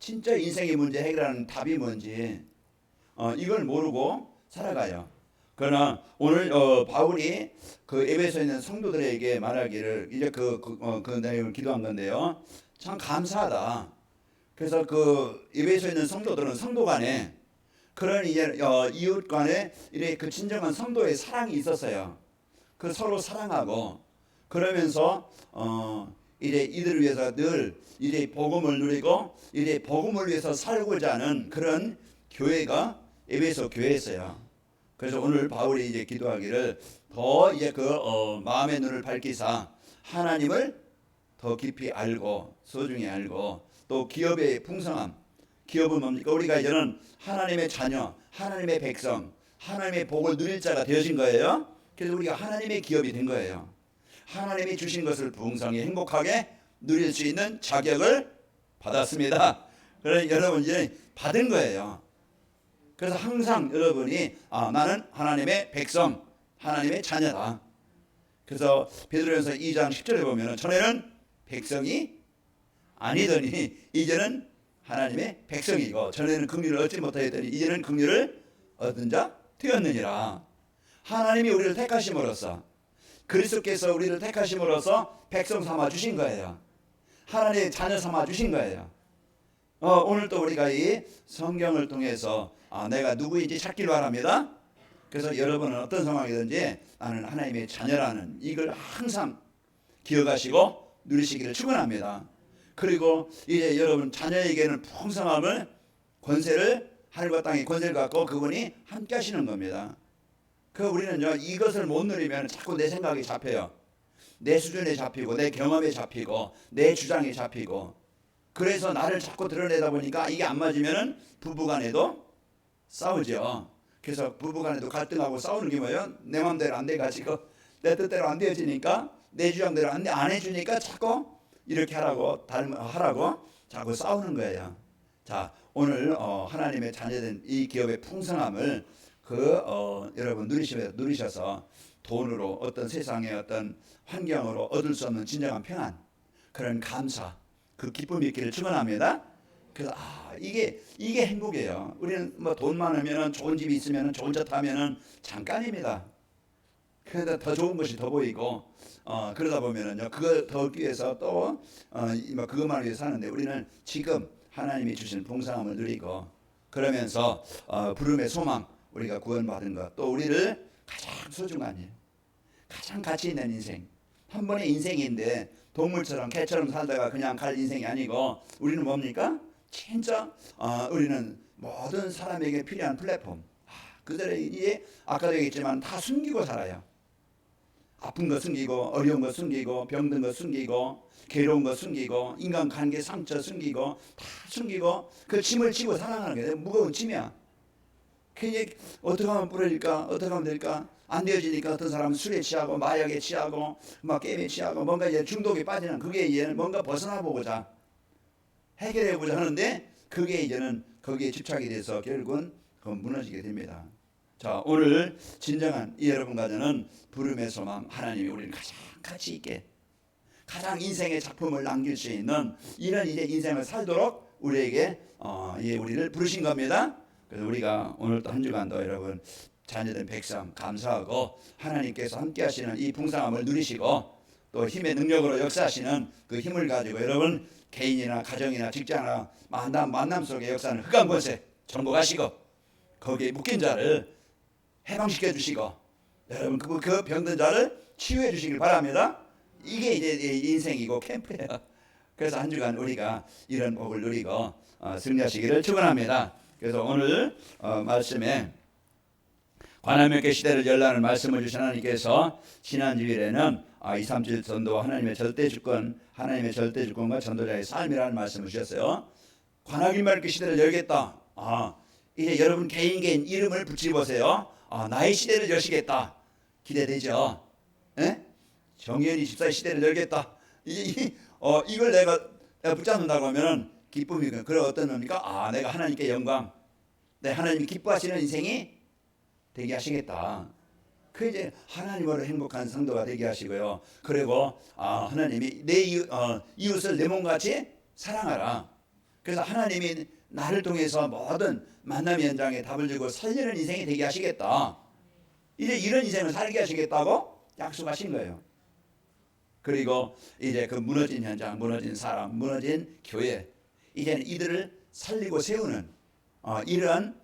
진짜 인생의 문제 해결하는 답이 뭔지 이걸 모르고 살아가요. 그러나 오늘 바울이 그 에베소에 있는 성도들에게 말하기를 이제 그 내용을 기도한 건데요. 참 감사하다. 그래서 그 에베소에 있는 성도들은 성도 간에 그런 이제 이웃 간에 이래 그 진정한 성도의 사랑이 있었어요. 그 서로 사랑하고 그러면서 이제 이들을 위해서 늘 이제 복음을 누리고 이제 복음을 위해서 살고자 하는 그런 교회가 에베소 교회였어요. 그래서 오늘 바울이 이제 기도하기를 더 이제 마음의 눈을 밝히사 하나님을 더 깊이 알고 소중히 알고 또 기업의 풍성함. 기업은 뭡니까? 우리가 이제는 하나님의 자녀, 하나님의 백성, 하나님의 복을 누릴 자가 되어진 거예요. 그래서 우리가 하나님의 기업이 된 거예요. 하나님이 주신 것을 풍성히 행복하게 누릴 수 있는 자격을 받았습니다. 그래서 여러분 이제 받은 거예요. 그래서 항상 여러분이 나는 하나님의 백성, 하나님의 자녀다. 그래서 베드로전서 2장 10절에 보면 전에는 백성이 아니더니 이제는 하나님의 백성이고 전에는 긍휼을 얻지 못하였더니 이제는 긍휼을 얻은 자 되었느니라. 하나님이 우리를 택하심으로써 그리스도께서 우리를 택하심으로써 백성 삼아 주신 거예요. 하나님의 자녀 삼아 주신 거예요. 오늘 또 우리가 이 성경을 통해서 내가 누구인지 찾길 바랍니다. 그래서 여러분은 어떤 상황이든지 나는 하나님의 자녀라는 이걸 항상 기억하시고 누리시기를 축원합니다. 그리고 이제 여러분 자녀에게는 풍성함을 권세를 하늘과 땅의 권세를 갖고 그분이 함께 하시는 겁니다. 우리는요 이것을 못 누리면 자꾸 내 생각이 잡혀요. 내 수준에 잡히고 내 경험에 잡히고 내 주장에 잡히고 그래서 나를 자꾸 드러내다 보니까 이게 안 맞으면은 부부간에도 싸우죠. 그래서 부부간에도 갈등하고 싸우는 게 뭐예요? 내 마음대로 안 돼가지고 내 뜻대로 안 되어지니까 내 주장대로 안 해주니까 자꾸 이렇게 하라고 자꾸 싸우는 거예요. 자 오늘 하나님의 자녀된 이 기업의 풍성함을 여러분 누리셔서 돈으로 어떤 세상의 어떤 환경으로 얻을 수 없는 진정한 평안 그런 감사 그 기쁨이 있기를 축원합니다. 그래서 이게 행복이에요. 우리는 뭐 돈 많으면은 좋은 집이 있으면은 좋은 차 타면은 잠깐입니다. 그러다 더 좋은 것이 더 보이고 그러다 보면은요 그걸 더 얻기 위해서 또 그것만을 위해서 사는데 우리는 지금 하나님이 주신 풍성함을 누리고 그러면서 부름의 소망 우리가 구원받은 것 또 우리를 가장 소중하니 가장 가치 있는 인생 한 번의 인생인데 동물처럼 개처럼 살다가 그냥 갈 인생이 아니고 우리는 뭡니까? 진짜 우리는 모든 사람에게 필요한 플랫폼 그들이 아까도 얘기했지만 다 숨기고 살아요. 아픈 거 숨기고 어려운 거 숨기고 병든 거 숨기고 괴로운 거 숨기고 인간관계 상처 숨기고 다 숨기고 그 짐을 지고 살아가는 게 무거운 짐이야. 그게 어떻게 하면 부러질까? 어떻게 하면 될까? 안 되어지니까 어떤 사람은 술에 취하고 마약에 취하고 막 게임에 취하고 뭔가 이제 중독에 빠지는 그게 이제는 뭔가 벗어나 보고자 해결해 보자 하는데 그게 이제는 거기에 집착이 돼서 결국은 무너지게 됩니다. 자 오늘 진정한 여러분 가정은 부름의 소망 하나님이 우리를 가장 가치 있게 가장 인생의 작품을 남길 수 있는 이런 이제 인생을 살도록 우리에게 우리를 부르신 겁니다. 그래서 우리가 오늘 또 한 주간도 여러분 자녀된 백성 감사하고 하나님께서 함께 하시는 이 풍성함을 누리시고 또 힘의 능력으로 역사하시는 그 힘을 가지고 여러분 개인이나 가정이나 직장이나 만남 속의 역사는 흑암 권세 정복하시고 거기에 묶인 자를 해방시켜 주시고 여러분 그 병든 자를 치유해 주시길 바랍니다. 이게 이제 인생이고 캠프예요. 그래서 한 주간 우리가 이런 복을 누리고 승리하시기를 축원합니다. 그래서 오늘 말씀에 관할명계 시대를 열라는 말씀을 주신 하나님께서 지난 주일에는 2, 3주 전도 하나님의 절대 주권과 전도자의 삶이라는 말씀을 주셨어요. 관할명계 시대를 열겠다. 이제 여러분 개인 이름을 붙여보세요. 나의 시대를 여시겠다. 기대되죠? 예? 정의연이 집사의 시대를 열겠다. 이걸 내가 붙잡는다고 하면은 기쁨이고 그래 어떤 겁니까? 내가 하나님께 영광, 내 하나님이 기뻐하시는 인생이 되게 하시겠다. 그 이제 하나님으로 행복한 성도가 되게 하시고요. 그리고 하나님이 내 이웃을 내 몸같이 사랑하라. 그래서 하나님이 나를 통해서 모든 만남 현장에 답을 주고 살리는 인생이 되게 하시겠다. 이제 이런 인생을 살게 하시겠다고 약속하신 거예요. 그리고 이제 그 무너진 현장, 무너진 사람, 무너진 교회, 이제는 이들을 살리고 세우는 이런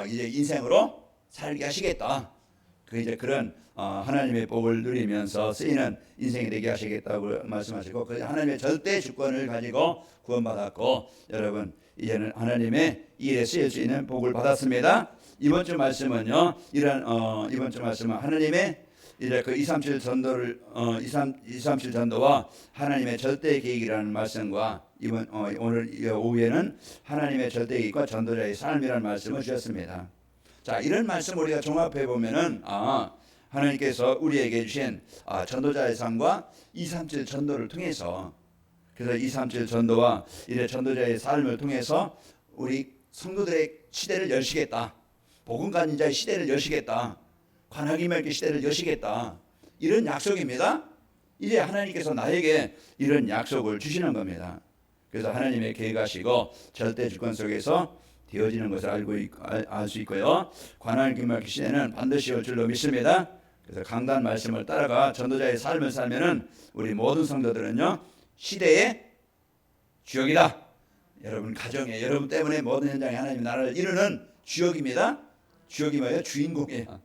이제 인생으로 살게 하시겠다. 그 이제 그런 하나님의 복을 누리면서 쓰이는 인생이 되게 하시겠다고 말씀하시고, 그 하나님의 절대 주권을 가지고 구원받았고, 여러분 이제는 하나님의 일에 쓰일 수 있는 복을 받았습니다. 이번 주 말씀은요, 이번 주 말씀은 하나님의 이제 그 237 전도를 237 전도와 하나님의 절대 계획이라는 말씀과 오늘 오후에는 하나님의 절대 계획과 전도자의 삶이라는 말씀을 주셨습니다. 자, 이런 말씀 우리가 종합해 보면은 하나님께서 우리에게 주신 전도자의 삶과 237 전도를 통해서, 그래서 237 전도와 이제 전도자의 삶을 통해서 우리 성도들의 시대를 여시겠다. 복음 가진 자의 시대를 여시겠다. 관하기 맺기 시대를 여시겠다. 이런 약속입니다. 이제 하나님께서 나에게 이런 약속을 주시는 겁니다. 그래서 하나님의 계획하시고 절대 주권 속에서 되어지는 것을 알 수 있고요. 관하기 맺기 시대는 반드시 올 줄로 믿습니다. 그래서 강단 말씀을 따라가 전도자의 삶을 살면은 우리 모든 성도들은요, 시대의 주역이다. 여러분 가정에, 여러분 때문에 모든 현장에 하나님 나라를 이루는 주역입니다. 주역이 뭐예요? 주인공이에요.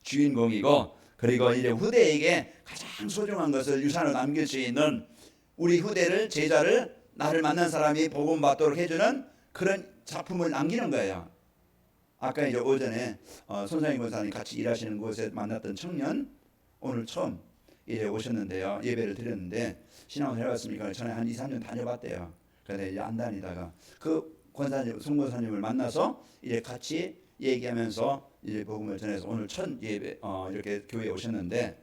주인공이고, 그리고 이제 후대에게 가장 소중한 것을 유산으로 남길 수 있는 우리 후대를, 제자를, 나를 만난 사람이 복음 받도록 해주는 그런 작품을 남기는 거예요. 아까 이제 오전에 손상희 권사님 같이 일하시는 곳에 만났던 청년, 오늘 처음 이제 오셨는데요. 예배를 드렸는데 신앙을 해봤습니까? 전에 한 2, 3년 다녀봤대요. 그런데 이제 안 다니다가 그 권사님, 송 권사님을 만나서 이제 같이 얘기하면서 이제 복음을 전해서 오늘 첫 예배 이렇게 교회에 오셨는데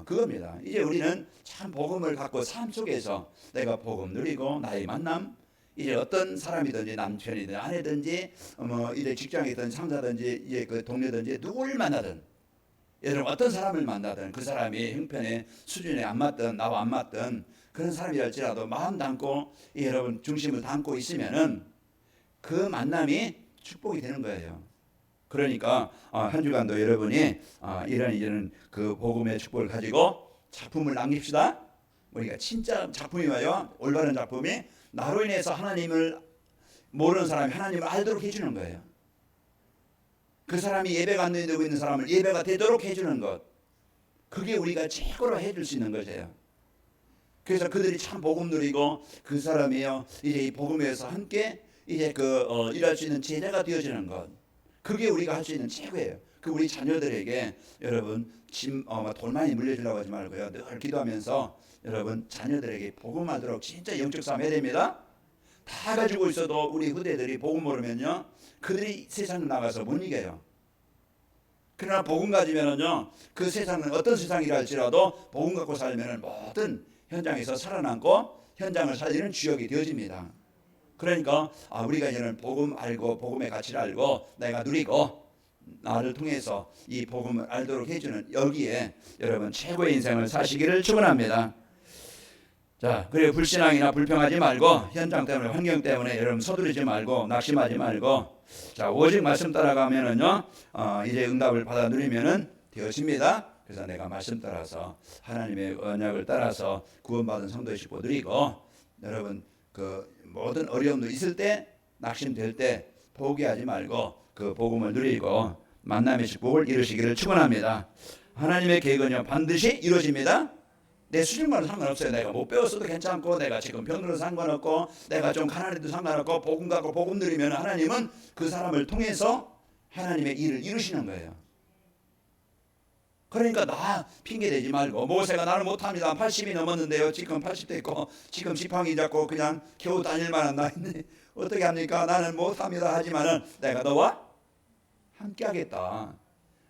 그겁니다. 이제 우리는 참 복음을 갖고 삶 속에서 내가 복음 누리고 나의 만남, 이제 어떤 사람이든지 남편이든 아내든지 이제 직장이든 상사든지 이제 그 동료든지 누구를 만나든, 여러분 어떤 사람을 만나든 그 사람이 형편의 수준에 안 맞든 나와 안 맞든 그런 사람이랄지라도 마음 담고 여러분 중심을 담고 있으면은 그 만남이 축복이 되는 거예요. 그러니까 한 주간도 여러분이 이런 그 복음의 축복을 가지고 작품을 남깁시다. 우리가 진짜 작품이 와요. 올바른 작품이 나로 인해서 하나님을 모르는 사람이 하나님을 알도록 해주는 거예요. 그 사람이 예배가 안 되고 있는 사람을 예배가 되도록 해주는 것, 그게 우리가 최고로 해줄 수 있는 것이에요. 그래서 그들이 참 복음 누리고 그 사람이요 이제 이 복음에서 함께 이제 일할 수 있는 제자가 되어지는 것, 그게 우리가 할 수 있는 최고예요. 그 우리 자녀들에게 여러분 돈 많이 물려주려고 하지 말고요, 늘 기도하면서 여러분 자녀들에게 복음하도록 진짜 영적 싸움 해야 됩니다. 다 가지고 있어도 우리 후대들이 복음 모르면요, 그들이 세상을 나가서 못 이겨요. 그러나 복음 가지면은요, 그 세상은 어떤 세상이라 할지라도 복음 갖고 살면은 모든 현장에서 살아남고 현장을 살리는 주역이 되어집니다. 그러니까 우리가 이제는 복음 알고 복음의 가치를 알고 내가 누리고 나를 통해서 이 복음을 알도록 해주는 여기에 여러분 최고의 인생을 사시기를 축원합니다. 자, 그리고 불신앙이나 불평하지 말고 현장 때문에 환경 때문에 여러분 서두르지 말고 낙심하지 말고, 자 오직 말씀 따라가면은요 이제 응답을 받아 누리면은 되어집니다. 그래서 내가 말씀 따라서 하나님의 언약을 따라서 구원받은 성도의 축복 누리고, 여러분 그 모든 어려움도 있을 때 낙심될 때 포기하지 말고 그 복음을 누리고 만남의 축복을 이루시기를 축원합니다. 하나님의 계획은요 반드시 이루어집니다. 내 수준과는 상관없어요. 내가 못 배웠어도 괜찮고 내가 지금 병들어도 상관없고 내가 좀 가난해도 상관없고 복음 갖고 복음 누리면 하나님은 그 사람을 통해서 하나님의 일을 이루시는 거예요. 그러니까 나 핑계대지 말고, 모세가 나는 못합니다. 80이 넘었는데요. 지금 80대 있고 지금 지팡이 잡고 그냥 겨우 다닐 만한 나이인데 어떻게 합니까? 나는 못합니다. 하지만은 내가 너와 함께 하겠다.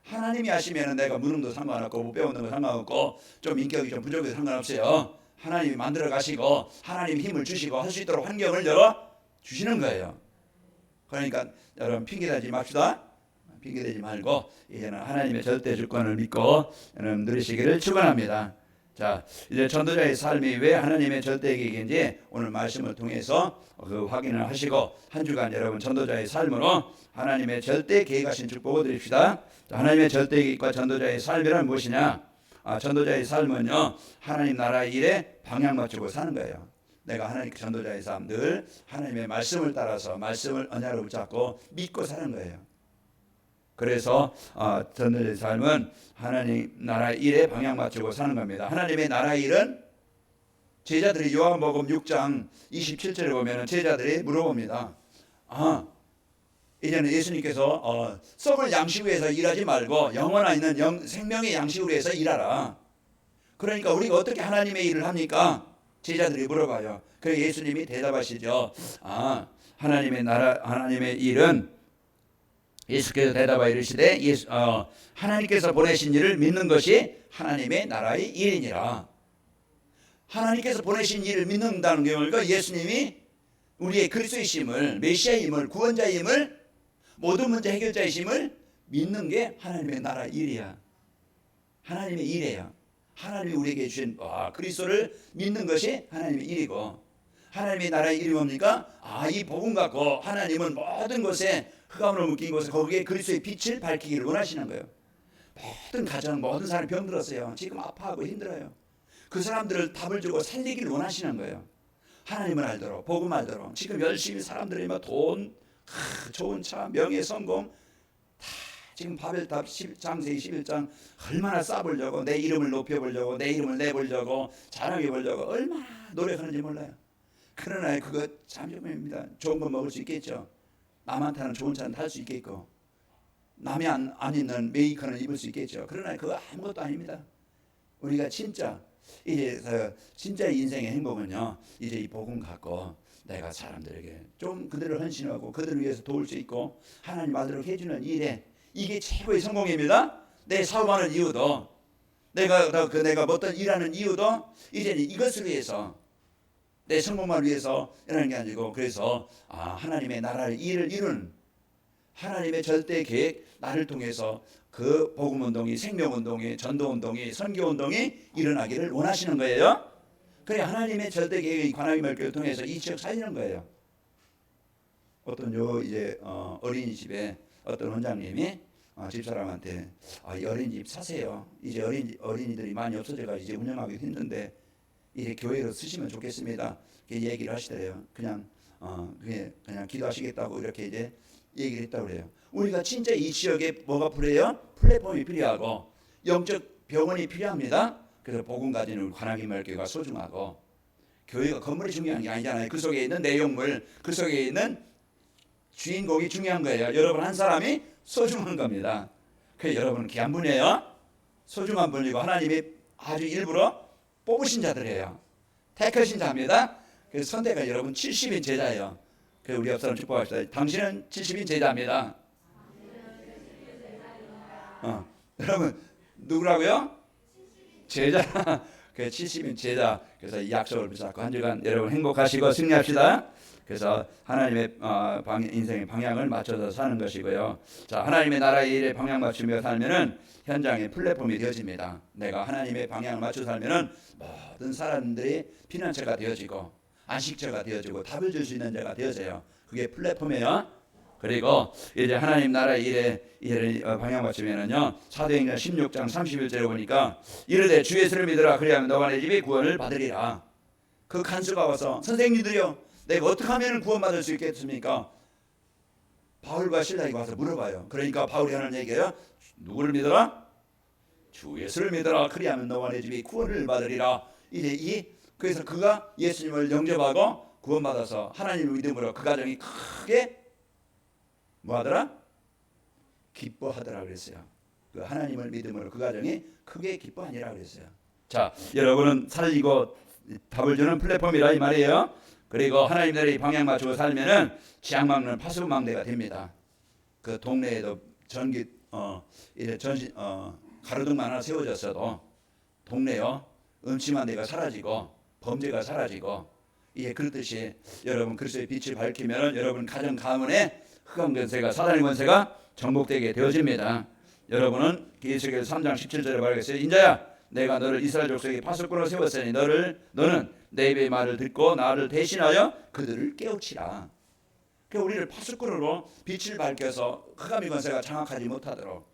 하나님이 하시면은 내가 무능도 상관없고 못 배우는 거 상관없고 좀 인격이 좀 부족해도 상관없어요. 하나님이 만들어 가시고 하나님이 힘을 주시고 할 수 있도록 환경을 열어 주시는 거예요. 그러니까 여러분 핑계대지 맙시다. 핑계대지 말고 이제는 하나님의 절대 주권을 믿고 여러분 누리시기를 축원합니다. 자, 이제 전도자의 삶이 왜 하나님의 절대 계획인지 오늘 말씀을 통해서 그 확인을 하시고 한 주간 여러분 전도자의 삶으로 하나님의 절대 계획하신 축복을 드립시다. 자, 하나님의 절대 계획과 전도자의 삶이란 무엇이냐? 전도자의 삶은요, 하나님 나라 일에 방향 맞추고 사는 거예요. 내가 하나님 전도자의 삶 늘 하나님의 말씀을 따라서 말씀을 언약으로 붙잡고 믿고 사는 거예요. 그래서 전도자의 삶은 하나님 나라 일에 방향 맞추고 사는 겁니다. 하나님의 나라 일은 제자들이 요한복음 6장 27절에 보면 제자들이 물어봅니다. 이제는 예수님께서 썩을 양식으로 해서 일하지 말고 영원한 있는 생명의 양식으로 해서 일하라. 그러니까 우리가 어떻게 하나님의 일을 합니까? 제자들이 물어봐요. 그래서 예수님이 대답하시죠. 하나님의 나라 하나님의 일은 예수께서 대답하여 이르시되 하나님께서 보내신 일을 믿는 것이 하나님의 나라의 일이니라. 하나님께서 보내신 일을 믿는다는 게 뭘까? 예수님이 우리의 그리스도이심을, 메시아임을, 구원자임을, 모든 문제 해결자이심을 믿는 게 하나님의 나라 일이야. 하나님의 일이에요. 하나님이 우리에게 주신 그리스도를 믿는 것이 하나님의 일이고, 하나님의 나라의 일이 뭡니까? 이 복음 갖고 하나님은 모든 것에 흑암으로 묶인 곳에 거기에 그리스도의 빛을 밝히기를 원하시는 거예요. 모든 가정, 모든 사람이 병들었어요. 지금 아파하고 힘들어요. 그 사람들을 답을 주고 살리기를 원하시는 거예요. 하나님을 알도록, 복음 알도록. 지금 열심히 사람들이 돈, 좋은 차, 명예, 성공 다 지금 바벨탑 장세기 11장 얼마나 쌓아보려고, 내 이름을 높여보려고, 내 이름을 내보려고, 자랑해보려고 얼마나 노력하는지 몰라요. 그러나 그거 잠시만입니다. 좋은 거 먹을 수 있겠죠. 남한테는 좋은 차는 탈 수 있겠고, 남이 안 입는 메이커는 입을 수 있겠죠. 그러나 그거 아무것도 아닙니다. 우리가 진짜 진짜 인생의 행복은요, 이제 이 복음 갖고 내가 사람들에게 좀 그들을 헌신하고 그들을 위해서 도울 수 있고 하나님 아들을 해주는 일에, 이게 최고의 성공입니다. 내 사업하는 이유도, 내가 어떤 일하는 이유도 이제는 이것을 위해서, 내 성공만 위해서 이라는 게 아니고, 그래서 하나님의 나라의 일을 이룬 하나님의 절대 계획, 나를 통해서 그 복음운동이, 생명운동이, 전도운동이, 선교운동이 일어나기를 원하시는 거예요. 그래 하나님의 절대 계획의 관악의 말교를 통해서 이 지역 살리는 거예요. 어떤 어린이집에 어떤 원장님이 집사람한테 이 어린이집 사세요. 이제 어린이들이 많이 없어져가 이제 운영하기 힘든데 이제 교회로 쓰시면 좋겠습니다. 이렇게 얘기를 하시더래요. 그냥 기도하시겠다고 이렇게 이제 얘기를 했다고 그래요. 우리가 진짜 이 지역에 뭐가 필요해요? 플랫폼이 필요하고 영적 병원이 필요합니다. 그래서 복음 가지는 관악의 말교가 소중하고, 교회가 건물이 중요한 게 아니잖아요. 그 속에 있는 내용물, 그 속에 있는 주인공이 중요한 거예요. 여러분 한 사람이 소중한 겁니다. 그래서 여러분은 귀한 분이에요. 소중한 분이고 하나님이 아주 일부러 뽑으신 자들이에요. 택하신 자입니다. 그래서 선대가 여러분 70인 제자예요. 그래서 우리 옆 사람 축복합시다. 당신은 70인 제자입니다. 여러분 누구라고요? 제자. 그 70인 제자. 그래서 이 약속을 붙잡고 한 주간 여러분 행복하시고 승리합시다. 그래서 하나님의 인생의 방향을 맞춰서 사는 것이고요. 자, 하나님의 나라의 일에 방향 맞추며 살면은 현장의 플랫폼이 되어집니다. 내가 하나님의 방향을 맞춰 살면은 모든 사람들이 피난처가 되어지고 안식처가 되어지고 답을 줄 수 있는 자가 되어져요. 그게 플랫폼이에요. 그리고 이제 하나님 나라의 일에 방향 맞추면은요, 사도행전 16장 31절에 보니까 이르되 주 예수를 믿으라 그리하면 너와 내 집이 구원을 받으리라. 그 간수가 와서 선생님들이요, 내가 어떻게 하면 구원받을 수 있겠습니까? 바울과 실라가 와서 물어봐요. 그러니까 바울이 하는 얘기예요. 누구를 믿어라? 주 예수를 믿어라 그리하면 너와 내 집이 구원을 받으리라. 이제 그래서 그가 예수님을 영접하고 구원받아서 하나님을 믿음으로 그 가정이 크게 뭐하더라? 기뻐하더라 그랬어요. 그 하나님을 믿음으로 그 가정이 크게 기뻐하니라 그랬어요. 자, 여러분은 살리고 답을 주는 플랫폼이라 이 말이에요. 그리고 하나님 나라의 방향 맞추고 살면은 지향 막는 파수망대가 됩니다. 그 동네에도 가로등만 하나 세워졌어도 동네요 음침한 데가 사라지고 범죄가 사라지고, 이제 그렇듯이 여러분 그리스도의 빛을 밝히면 여러분 가정 가문에 흑암 권세가, 사단의 권세가 정복되게 되어집니다. 여러분은 예수께서 3장 17절에 말했어요. 인자야 내가 너를 이스라엘 족속의 파수꾼으로 세웠으니 너는 내 입의 말을 듣고 나를 대신하여 그들을 깨우치라. 그 우리를 파수꾼으로 빛을 밝혀서 흑암의 권세가 장악하지 못하도록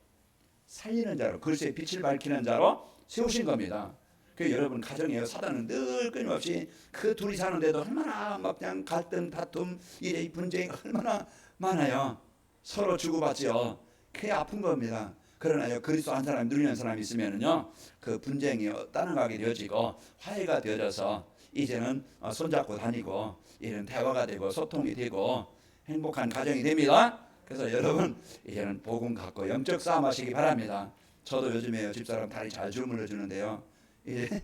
살리는 자로, 그리스도의 빛을 밝히는 자로 세우신 겁니다. 그 여러분 가정이에요. 사단은 늘 끊임없이 그 둘이 사는데도 얼마나 막 그냥 갈등, 다툼, 이래 분쟁이 얼마나 많아요. 서로 주고받지요. 그게 아픈 겁니다. 그러나요, 그리스도 한 사람이 누리는 사람이 있으면은요, 그 분쟁이 따라가게 되어지고 화해가 되어져서 이제는 손잡고 다니고 이런 대화가 되고 소통이 되고 행복한 가정이 됩니다. 그래서 여러분 이제는 복음 갖고 영적 싸움 하시기 바랍니다. 저도 요즘에 집사람 다리 잘 주물러 주는데요. 이제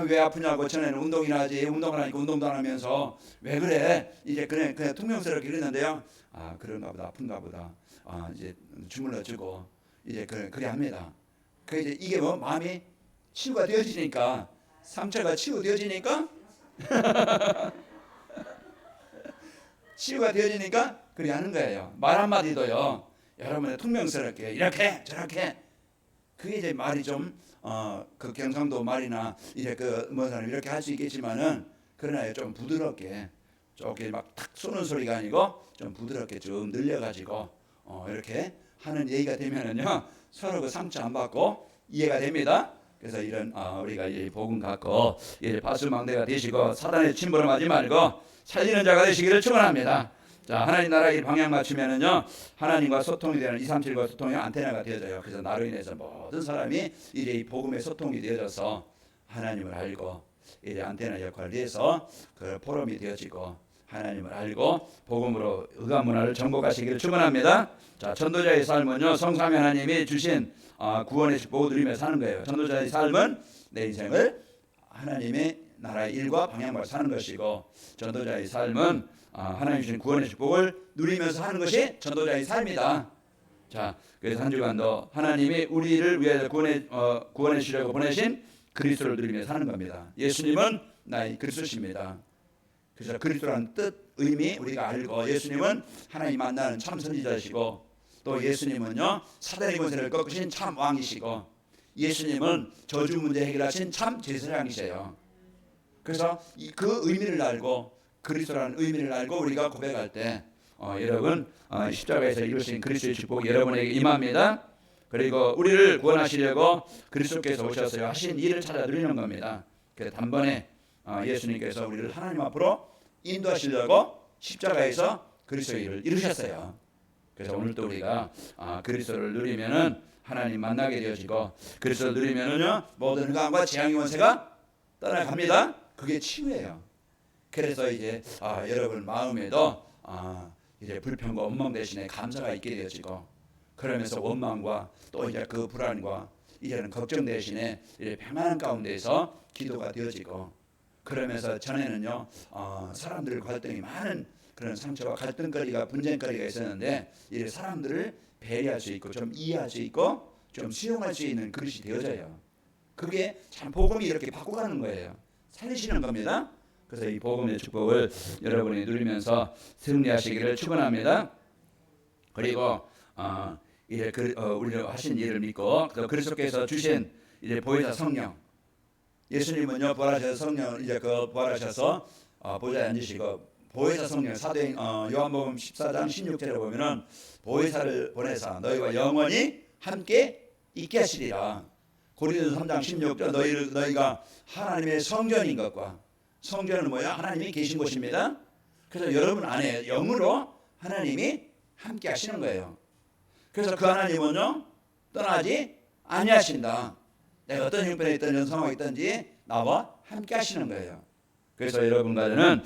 왜 아프냐고, 전에는 운동이나 하지, 운동을 하니까 운동도 안 하면서 왜 그래? 이제 그냥 퉁명스럽게 그랬는데요. 아, 그런가 보다, 아픈가 보다. 아, 이제 주물러 주고 이제 그래 합니다. 그 이제 이게 뭐 마음이 치유가 되어지니까, 상처가 치유되어지니까 치유가 되어지니까 그래 하는 거예요. 말 한마디도요, 여러분의 퉁명스럽게 이렇게 저렇게, 그게 이제 말이 좀 그 경상도 말이나 이제 뭐 사람 이렇게 할 수 있겠지만은, 그러나 좀 부드럽게, 저기 막 탁 쏘는 소리가 아니고 좀 부드럽게 좀 늘려가지고 이렇게 하는 얘기가 되면은요, 서로 그 상처 안 받고 이해가 됩니다. 그래서 이런 우리가 이 복음 갖고 이 파수망대가 되시고 사단의 침범하지 말고 살리는 자가 되시기를 축원합니다. 자, 하나님 나라 일 방향 맞추면은요, 하나님과 소통이 되는 237과 소통의 안테나가 되어져요. 그래서 나로 인해서 모든 사람이 이제 이 복음의 소통이 되어져서 하나님을 알고 이제 안테나 역할을 해서 그 포럼이 되어지고 하나님을 알고 복음으로 의감 문화를 정복하시기를 축원합니다. 자, 전도자의 삶은요, 성삼위 하나님이 주신 구원의 축복을 누리며 사는 거예요. 전도자의 삶은 내 인생을 하나님의 나라의 일과 방향으로 사는 것이고, 전도자의 삶은 하나님 주신 구원의 축복을 누리면서 하는 것이 전도자의 삶이다. 자, 그래서 한 주간도 하나님이 우리를 위해서 구원해 주려고 보내신 그리스도를 누리며 사는 겁니다. 예수님은 나의 그리스도십니다. 그래서 그리스도라는 뜻, 의미 우리가 알고, 예수님은 하나님 만나는 참 선지자시고, 또 예수님은요, 사단의 권세를 꺾으신 참 왕이시고, 예수님은 저주 문제 해결하신 참 제사장이세요. 그래서 그 의미를 알고, 그리스도라는 의미를 알고 우리가 고백할 때 여러분 십자가에서 이루신 그리스도의 축복이 여러분에게 임합니다. 그리고 우리를 구원하시려고 그리스도께서 오셔서 하신 일을 찾아 누리는 겁니다. 그래서 단번에 예수님께서 우리를 하나님 앞으로 인도하시려고 십자가에서 그리스도의 일을 이루셨어요. 그래서 오늘도 우리가 그리스도를 누리면은 하나님 만나게 되어지고, 그리스도를 누리면은요, 모든 흑암과 재앙의 권세가 떠나갑니다. 그게 치유예요. 그래서 이제 여러분 마음에도 이제 불평과 원망 대신에 감사가 있게 되어지고, 그러면서 원망과 또 이제 그 불안과 이제는 걱정 대신에 이제 평안한 가운데서 기도가 되어지고, 그러면서 전에는요, 사람들 갈등이 많은 그런 상처와 갈등거리가, 분쟁거리가 있었는데, 이제 사람들을 배려할 수 있고 좀 이해할 수 있고 좀 수용할 수 있는 그릇이 되어져요. 그게 참 복음이 이렇게 바꿔가는 거예요. 살리시는 겁니다. 그래서 이 복음의 축복을 여러분이 누리면서 승리하시기를 축원합니다. 그리고 이제 우리가 하신 일을 믿고, 또 그리스도께서 주신 이제 보혜사 성령, 예수님은요 부활하셔서 성령 이제 부활하셔서 보좌에 앉으시고, 보혜사 성령, 사도행 요한복음 14장 16절에 보면은 보혜사를 보내사 너희와 영원히 함께 있게 하시리라. 고린도서 3장 16절 너희가 하나님의 성전인 것과, 성전은 뭐야? 하나님이 계신 곳입니다. 그래서 여러분 안에 영으로 하나님이 함께 하시는 거예요. 그래서 그 하나님은요 떠나지 아니하신다. 내가 어떤 형편에 있든 어떤 상황에 있든지 나와 함께 하시는 거예요. 그래서 여러분과는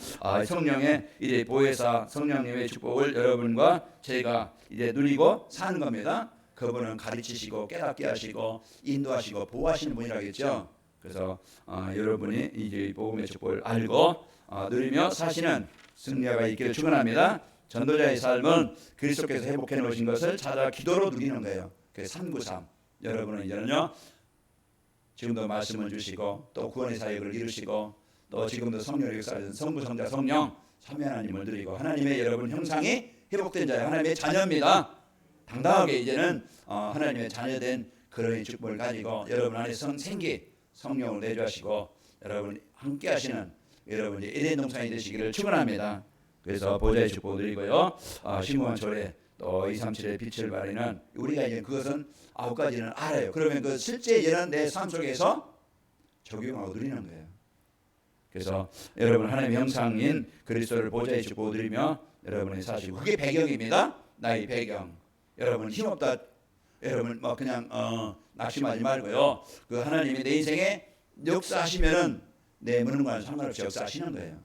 성령의 이제 보혜사 성령님의 축복을 여러분과 제가 이제 누리고 사는 겁니다. 그분은 가르치시고 깨닫게 하시고 인도하시고 보호하시는 분이라겠죠. 그래서 여러분이 이제 복음의 축복을 알고 누리며 사시는 승리가 있기를 축원합니다. 전도자의 삶은 그리스도께서 회복해 놓으신 것을 찾아 기도로 누리는 거예요. 그래서 393 여러분은 이제는요 지금도 말씀을 주시고 또 구원의 사역을 이루시고 또 지금도 성령을 역사하신 성부 성자 성령 삼위 하나님을 드리고 하나님의 여러분 형상이 회복된 자예요. 하나님의 자녀입니다. 당당하게 이제는 하나님의 자녀된 그런 축복을 가지고 여러분 안에 생기 성령을 내주하시고 여러분 함께 하시는 여러분 에덴 동산이 되시기를 축원합니다. 그래서 보좌의 축복을 드리고요. 신무한 초래 또 237의 빛을 발하는 우리가 이제 그것은 9가지는 알아요. 그러면 그 실제 이런 내 삶 속에서 적용하고 누리는 거예요. 그래서 여러분 하나님의 형상인 그리스도를 보좌의 축복을 드리며 여러분이 사시고 그게 배경입니다. 나의 배경. 여러분 힘없다. 여러분 뭐 그냥 낙심하지 말고요. 그 하나님이 내 인생에 역사하시면은 내 무능과는 상관없이 역사하시는 거예요.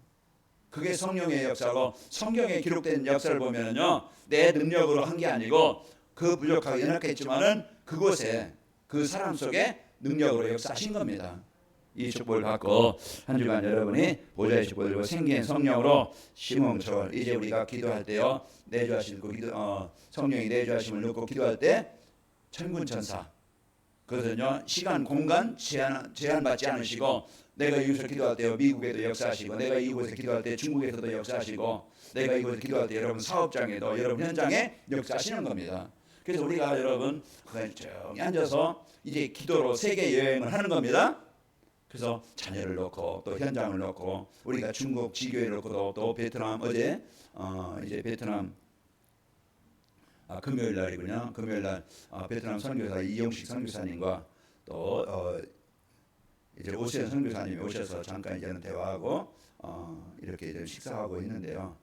그게 성령의 역사고 성경에 기록된 역사를 보면은요 내 능력으로 한 게 아니고 그 부족하고 연약했지만은 그곳에 그 사람 속에 능력으로 역사하신 겁니다. 이 축복을 갖고 한 주간 여러분이 보좌의 축복을 들고 생기의 성령으로 심음철 이제 우리가 기도할 때요 내주하실 그 성령이 내주하심을 넣고 기도할 때 천군 천사 그것은요 시간 공간 제한받지 않으시고 내가 이곳에서 기도할 때요 미국에도 역사하시고 내가 이곳에서 기도할 때 중국에서도 역사하시고 내가 이곳에서 기도할 때 여러분 사업장에도 여러분 현장에 역사하시는 겁니다. 그래서 우리가 여러분 조용히 앉아서 이제 기도로 세계 여행을 하는 겁니다. 그래서 자녀를 놓고 또 현장을 놓고 우리가 중국 지교회를 놓고도 또 베트남 어제 이제 베트남 금요일 날이군요. 금요일 날 베트남 선교사 이용식 선교사님과 또 이제 오세현 선교사님이 오셔서 잠깐 이제는 대화하고 이렇게 이제 식사하고 있는데요.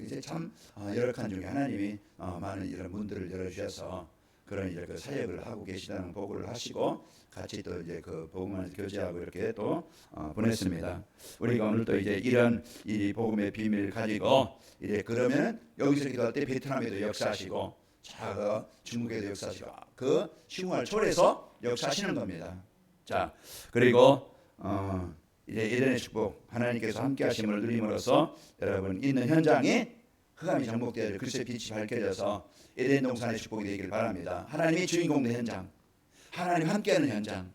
이제 참 열악한 중에 하나님이 많은 이런 문들을 열어주셔서 그런 이제 그 사역을 하고 계시다는 보고를 하시고 같이 또 이제 그 복음을 교제하고 이렇게 또 보냈습니다. 우리가 오늘 또 이제 이런 이 복음의 비밀을 가지고 이제 그러면 여기서 기도할 때 베트남에도 역사하시고 자 중국에도 역사하시고 그 시공을 초래해서 역사하시는 겁니다. 자 그리고 이제 에덴의 축복 하나님께서 함께하심을 누림으로써 여러분 있는 현장에 흑암이 정복되어 그리스도의 빛이 밝혀져서 에덴 동산의 축복이 되기를 바랍니다. 하나님이 주인공 된 현장, 하나님 함께하는 현장,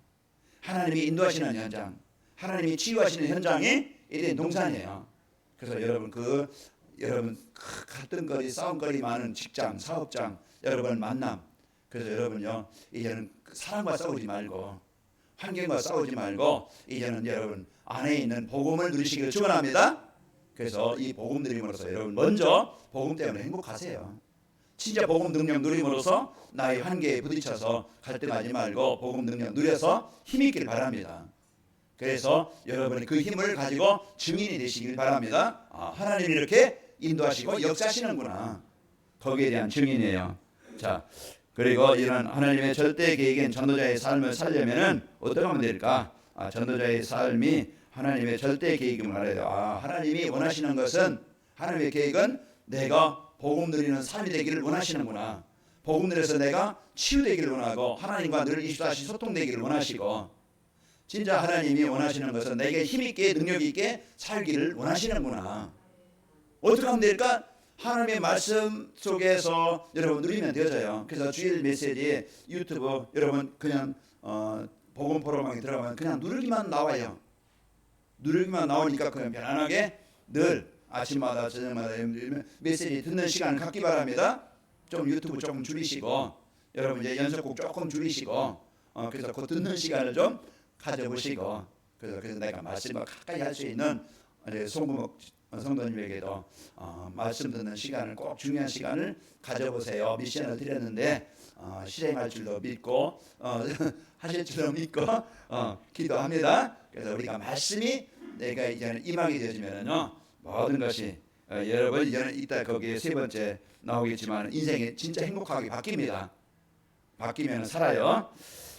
하나님이 인도하시는 현장, 하나님이 치유하시는 현장이 에덴 동산이에요. 그래서 여러분 여러분 갈등거리 싸움거리 많은 직장, 사업장, 여러분 만남. 그래서 여러분요 이제는 사람과 싸우지 말고 환경과 싸우지 말고 이제는 여러분 안에 있는 복음을 누리시기를 축원합니다. 그래서 이 복음 누림으로써 여러분 먼저 복음 때문에 행복하세요. 진짜 복음 능력 누림으로써 나의 한계에 부딪혀서 갈등하지 말고 복음 능력 누려서 힘있길 바랍니다. 그래서 여러분이 그 힘을 가지고 증인이 되시길 바랍니다. 하나님이 이렇게 인도하시고 역사하시는구나. 거기에 대한 증인이에요. 자, 그리고 이런 하나님의 절대 계획인 전도자의 삶을 살려면은 어떻게 하면 될까? 전도자의 삶이 하나님의 절대 계획임을 알아야 돼요. 하나님이 원하시는 것은 하나님의 계획은 내가 복음 누리는 삶이 되기를 원하시는구나. 복음 누려서 내가 치유되기를 원하고 하나님과 늘 24시간 소통되기를 원하시고 진짜 하나님이 원하시는 것은 내게 힘있게 능력있게 살기를 원하시는구나. 어떻게 하면 될까? 하나님의 말씀 속에서 여러분 누리면 되어져요. 그래서 주일 메시지 유튜브 여러분 그냥 복음 포럼에 들어가면 그냥 누르기만 나와요. 누르기만 나오니까 그냥 편안하게 늘 아침마다 저녁마다 메시지 듣는 시간을 갖기 바랍니다. 좀 유튜브 조금 줄이시고 여러분 이제 연속곡 조금 줄이시고 그래서 그 듣는 시간을 좀 가져보시고 그래서 내가 말씀을 가까이 할 수 있는 송구목 성도님에게도 말씀 듣는 시간을 꼭 중요한 시간을 가져보세요. 미션을 드렸는데 실행할 줄도 믿고 하실 줄도 믿고 기도합니다. 그래서 우리가 말씀이 내가 이제는 임하게 되어지면은요 모든 것이 여러분 이제는 이따 거기에 세 번째 나오겠지만 인생이 진짜 행복하게 바뀝니다. 바뀌면 살아요.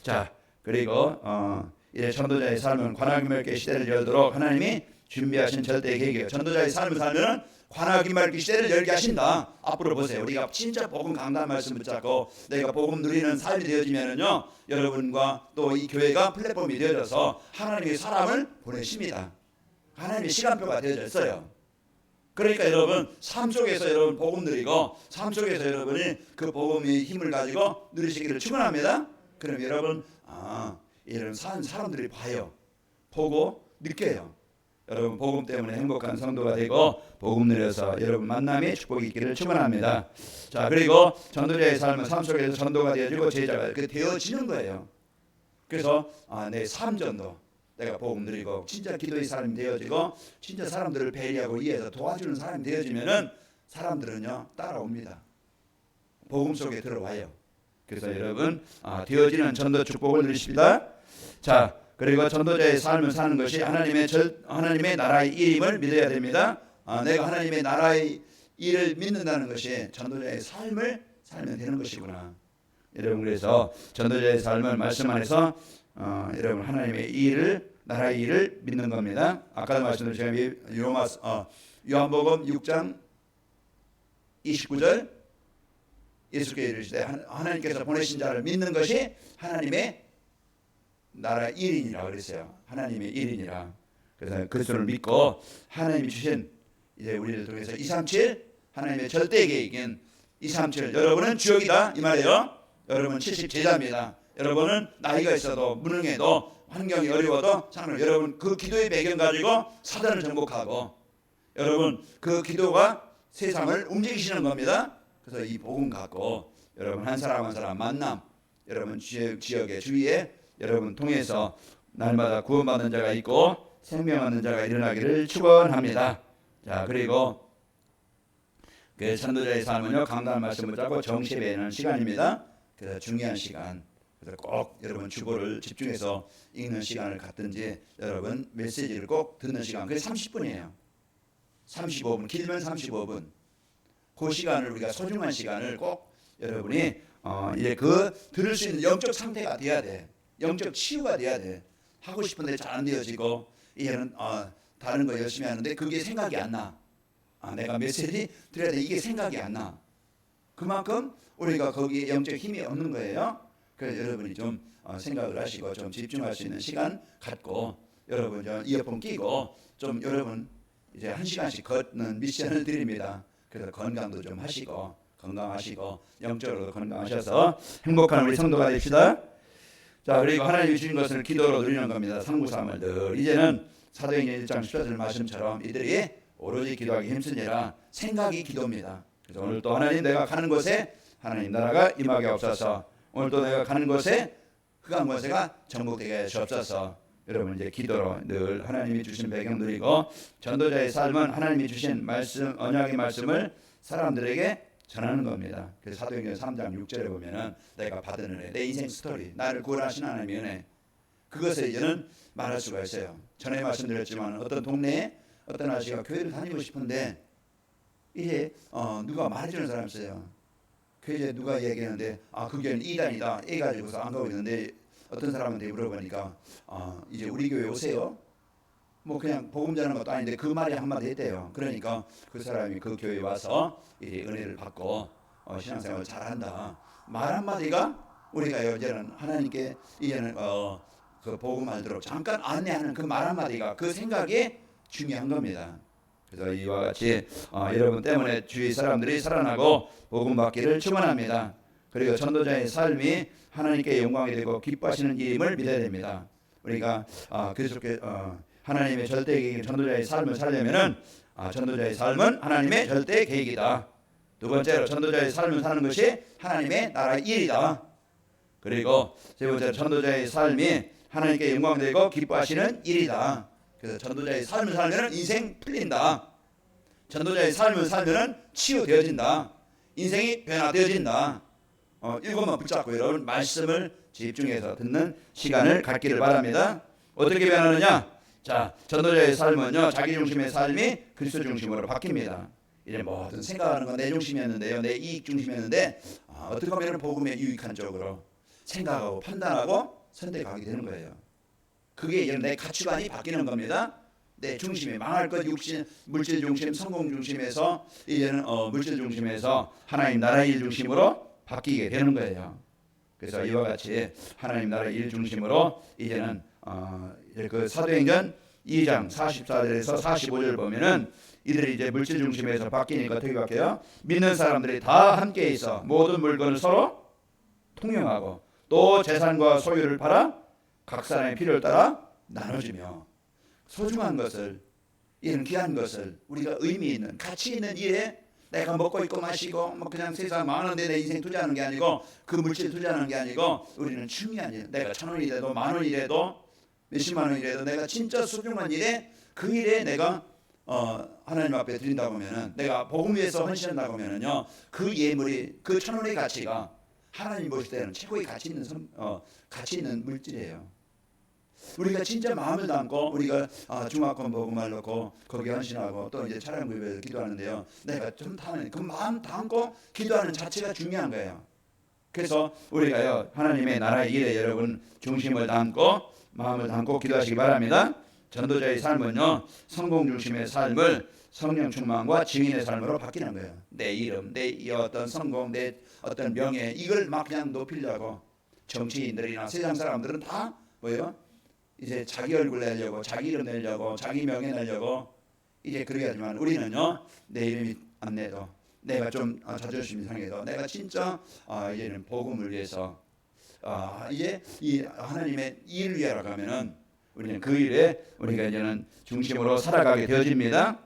자 그리고 이제 전도자의 삶은 관하기 맑게 시대를 열도록 하나님이 준비하신 절대 계획이에요. 전도자의 삶을 살면은 관하기 맑게 시대를 열게 하신다. 앞으로 보세요. 우리가 진짜 복음 강단 말씀 붙잡고 내가 복음 누리는 삶이 되어지면은요 여러분과 또 이 교회가 플랫폼이 되어져서 하나님의 사람을 보내십니다. 하나님의 시간표가 되어졌어요. 그러니까 여러분 삶 속에서 여러분 복음 누리고 삶 속에서 여러분이 그 복음의 힘을 가지고 누리시기를 축원합니다. 그럼 여러분 이런 사람들이 봐요. 보고 느껴요. 여러분 복음 때문에 행복한 성도가 되고 복음 누려서 여러분 만남의 축복이 있기를 축원합니다. 자, 그리고 전도자의 삶은 삶 속에서 전도가 되어지고 제자가 되어지는 거예요. 그래서 내 삶 전도, 내가 복음 누리고 진짜 기도의 사람이 되어지고 진짜 사람들을 배려하고 이해해서 도와주는 사람이 되어지면은 사람들은요 따라옵니다. 복음 속에 들어와요. 그래서 여러분 되어지는 전도 축복을 누리십니다. 자, 그리고 전도자의 삶을 사는 것이 하나님의 나라의 일임을 믿어야 됩니다. 내가 하나님의 나라의 일을 믿는다는 것이 전도자의 삶을 살면 되는 것이구나. 여러분, 그래서 전도자의 삶을 말씀 안에서 여러분 하나님의 일을, 나라의 일을 믿는 겁니다. 아까도 말씀드린 요한복음 6장 29절 예수께서 이르시되 하나님께서 보내신 자를 믿는 것이 하나님의 나라 일인이라 그랬어요. 하나님의 일인이라. 그래서 그리스도를 믿고 하나님이 주신 이제 우리를 통해서 237 하나님의 절대 계획인 237 여러분은 주역이다 이 말이에요. 여러분 70 제자입니다. 여러분은 나이가 있어도 무능해도 환경이 어려워도 상관없어요. 여러분 그 기도의 배경 가지고 사단을 정복하고 여러분 그 기도가 세상을 움직이시는 겁니다. 그래서 이 복음 갖고 여러분 한 사람 한 사람 만남, 여러분 지역의 주위에 여러분 통해서 날마다 구원받는 자가 있고 생명 얻는 자가 일어나기를 축원합니다. 자, 그리고 그 전도자의 삶은요 강단 말씀을 짜고 정시배는 시간입니다. 그래서 중요한 시간. 그래서 꼭 여러분 주보를 집중해서 읽는 시간을 갖든지 여러분 메시지를 꼭 듣는 시간. 그게 30분이에요. 35분, 길면 35분. 그 시간을 우리가 소중한 시간을 꼭 여러분이 이제 그 들을 수 있는 영적 상태가 돼야 돼. 영적 치유가 돼야 돼. 하고 싶은데 잘 안 되어지고 이제는 다른 거 열심히 하는데 그게 생각이 안 나. 내가 메시지 드려야 돼. 이게 생각이 안 나. 그만큼 우리가 거기에 영적 힘이 없는 거예요. 그래서 여러분이 좀 생각을 하시고 좀 집중할 수 있는 시간 갖고 여러분 좀 이어폰 끼고 좀 여러분 이제 1시간씩 걷는 미션을 드립니다. 그래서 건강도 좀 하시고 건강하시고 영적으로 건강하셔서 행복한 우리 성도가 됩시다. 자, 그리고 하나님이 주신 것을 기도로 누리는 겁니다. 상부삼을 늘 이제는 사도행전 1장 14절 말씀처럼 이들이 오로지 기도하기 힘쓰니라. 생각이 기도입니다. 그래서 오늘 또 하나님 내가 가는 곳에 하나님 나라가 임하게 없어서 오늘 또 내가 가는 곳에 흑암 권세가 정복되게 하시옵소서. 여러분 이제 기도로 늘 하나님이 주신 배경 누리고 전도자의 삶은 하나님이 주신 말씀 언약의 말씀을 사람들에게 전하는 겁니다. 그래서 사도행전 3장 6절에 보면은 내가 받은 은혜, 내 인생 스토리, 나를 구원하신 하나님의 은혜, 그것을 이제는 말할 수가 있어요. 전에 말씀드렸지만 어떤 동네에 어떤 아저씨가 교회를 다니고 싶은데 이제 누가 말해주는 사람이 있어요. 교회에 누가 얘기하는데 그 교회는 이단이다 이 가지고서 안 가고 있는데 어떤 사람한테 물어보니까 이제 우리 교회 오세요. 뭐 그냥 복음 전하는 것도 아닌데 그 말이 한마디 했대요. 그러니까 그 사람이 그 교회에 와서 이제 은혜를 받고 신앙생활을 잘한다. 말 한마디가 우리가 이제는 하나님께 이제는 그 복음 알도록 잠깐 안내하는 그 말 한마디가 그 생각이 중요한 겁니다. 그래서 이와 같이 여러분 때문에 주위 사람들이 살아나고 복음 받기를 축원합니다. 그리고 전도자의 삶이 하나님께 영광이 되고 기뻐하시는 일임을 믿어야 됩니다. 우리가 그렇게 하나님의 절대 계획인 전도자의 삶을 살려면은 전도자의 삶은 하나님의 절대 계획이다. 두 번째로 전도자의 삶을 사는 것이 하나님의 나라의 일이다. 그리고 세 번째로 전도자의 삶이 하나님께 영광되고 기뻐하시는 일이다. 그래서 전도자의 삶을 살면 인생 풀린다. 전도자의 삶을 살면 치유되어진다. 인생이 변화되어진다. 이것만 붙잡고 여러분 말씀을 집중해서 듣는 시간을 갖기를 바랍니다. 어떻게 변하느냐? 자, 전도자의 삶은요 자기 중심의 삶이 그리스도 중심으로 바뀝니다. 이제 모든 생각하는 건 내 중심이었는데요, 내 이익 중심이었는데 어떻게 보면 복음에 유익한 쪽으로 생각하고 판단하고 선택하게 되는 거예요. 그게 이제 내 가치관이 바뀌는 겁니다. 내 중심이 망할 것 육신, 물질 중심, 성공 중심에서 이제는 물질 중심에서 하나님 나라의 일 중심으로 바뀌게 되는 거예요. 그래서 이와 같이 하나님 나라의 일 중심으로 이제는 그 사도행전 2장 44절에서 45절 보면은 이들이 이제 물질 중심에서 바뀌니까 어떻게 바뀌어요? 믿는 사람들이 다 함께 있어 모든 물건을 서로 통용하고 또 재산과 소유를 팔아 각 사람의 필요를 따라 나눠주며 소중한 것을 이런 귀한 것을 우리가 의미 있는 가치 있는 일에 내가 먹고 있고 마시고 뭐 그냥 세상 많은데 내 인생 투자하는 게 아니고 그 물질 투자하는 게 아니고 우리는 중요한 일, 내가 1,000원이라도 10,000원이라도 몇십만 원이라도 내가 진짜 소중한 일에 그 일에 내가 하나님 앞에 드린다고 하면은 내가 복음 위해서 헌신한다고 하면은요 그 예물이 그 1,000원의 가치가 하나님 보실 때는 최고의 가치 있는 물질이에요. 우리가 진짜 마음을 담고 우리가 중화권 복음을 놓고 거기에 헌신하고 또 이제 차량 구입해서 기도하는데요. 내가 좀 담는 그 마음 담고 기도하는 자체가 중요한 거예요. 그래서 우리가요 하나님의 나라의 일에 여러분 중심을 담고 마음을 담고 기도하시기 바랍니다. 전도자의 삶은요 성공 중심의 삶을 성령 충만과 증인의 삶으로 바뀌는 거예요. 내 이름, 내 어떤 성공, 내 어떤 명예 이걸 막 그냥 높이려고 정치인들이나 세상 사람들은 다 뭐예요? 이제 자기 얼굴 내려고 자기 이름 내려고 자기 명예 내려고 이제 그러게 하지만 우리는요 내 이름이 안 내도 내가 좀 자존심이 상해도 내가 진짜 이제는 복음을 위해서 이제 이 하나님의 일을 위하러 가면은 우리는 그 일에 우리가 이제는 중심으로 살아가게 되어집니다.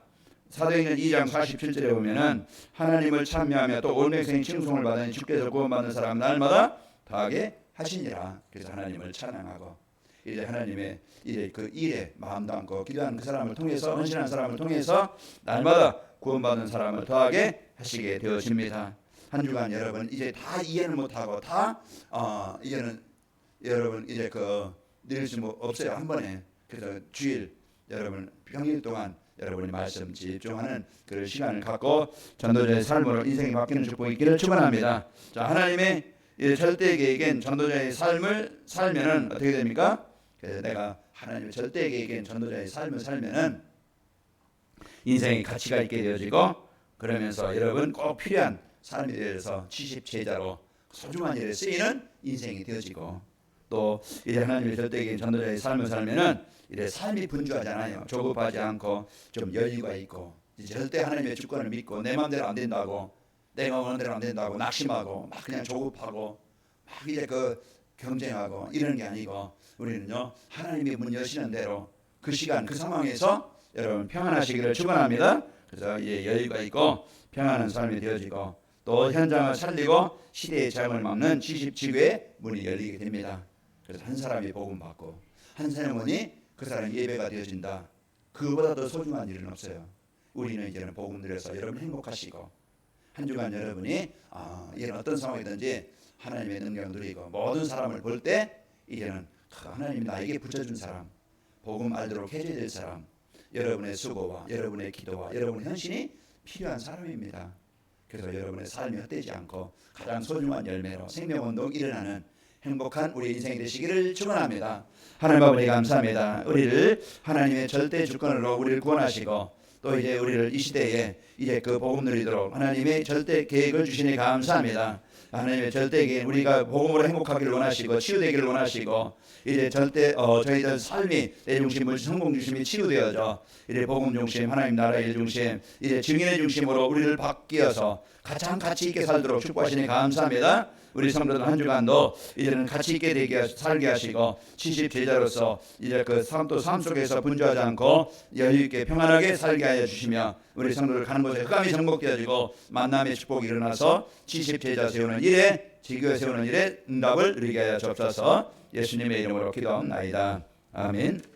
사도행전 2장 47절에 보면은 하나님을 찬미하며 또 온 백성이 칭송을 받으니 주께서 구원받는 사람 날마다 더하게 하시니라. 그래서 하나님을 찬양하고 이제 하나님의 이제 그 일에 마음 담고 기도하는 그 사람을 통해서 헌신하는 사람을 통해서 날마다 구원받는 사람을 더하게 하시게 되어집니다. 한 주간 여러분 이제 다 이해는 못하고 다 이제는 여러분 이제 늘 수 없어요 한 번에. 그래서 주일 여러분 평일 동안 여러분이 말씀 집중하는 그 시간을 갖고 전도자의 삶으로 인생이 바뀌는 축복이 있기를 축원합니다. 자 하나님의 절대 계획엔 전도자의 삶을 살면은 어떻게 됩니까? 그래서 내가 하나님의 절대 계획엔 전도자의 삶을 살면은 인생의 가치가 있게 되어지고 그러면서 여러분 꼭 필요한 삶에 대해서 70제자로 소중한 일에 쓰이는 인생이 되어지고 또 이제 하나님의 절대 계획 전도자의 삶을 살면은 이제 삶이 분주하잖아요. 조급하지 않고 좀 여유가 있고 이제 절대 하나님의 주권을 믿고 내 마음대로 안 된다고 내가 원하는 대로 안 된다고 낙심하고 막 그냥 조급하고 막 이제 경쟁하고 이런 게 아니고 우리는요 하나님의 문 여시는 대로 그 시간 그 상황에서 여러분 평안하시기를 축원합니다. 그래서 이제 여유가 있고 평안한 삶이 되어지고 또 현장을 살리고 시대의 장을 막는 70지구의 문이 열리게 됩니다. 그래서 한 사람이 복음 받고 한 사람이 그 사람 예배가 되어진다. 그보다 더 소중한 일은 없어요. 우리는 이제는 복음 들여서 여러분 행복하시고 한 주간 여러분이 이런 어떤 상황이든지 하나님의 능력을 누리고 모든 사람을 볼 때 이제는 하나님이 나에게 붙여준 사람 복음 알도록 해줘야 될 사람 여러분의 수고와 여러분의 기도와 여러분의 헌신이 필요한 사람입니다. 그래서 여러분의 삶이 헛되지 않고 가장 소중한 열매로 생명운동 일어나는 행복한 우리 인생이 되시기를 축원합니다. 하나님 아버지 감사합니다. 우리를 하나님의 절대 주권으로 우리를 구원하시고 또 이제 우리를 이 시대에 이제 그 복음 누리도록 하나님의 절대 계획을 주시니 감사합니다. 하나님의 절대 계획 우리가 복음으로 행복하기를 원하시고 치유되기를 원하시고 이제 절대 저희들 삶이 내 중심 성공 중심이 치유되어져 이제 복음 중심 하나님 나라의 일 중심 이제 증인의 중심으로 우리를 바뀌어서 가장 가치 있게 살도록 축복하시니 감사합니다. 우리 성도들 한 주간도 이제는 가치 있게 살게 하시고 70제자로서 이제 그 삶 속에서 분주하지 않고 여유 있게 평안하게 살게 하여 주시며 우리 성도들 가는 곳에 흑암이 정복되어지고 만남의 축복이 일어나서 70제자 세우는 일에 지교회 세우는 일에 응답을 누리게 하여 주옵소서. 예수님의 이름으로 기도하옵나이다. 아멘.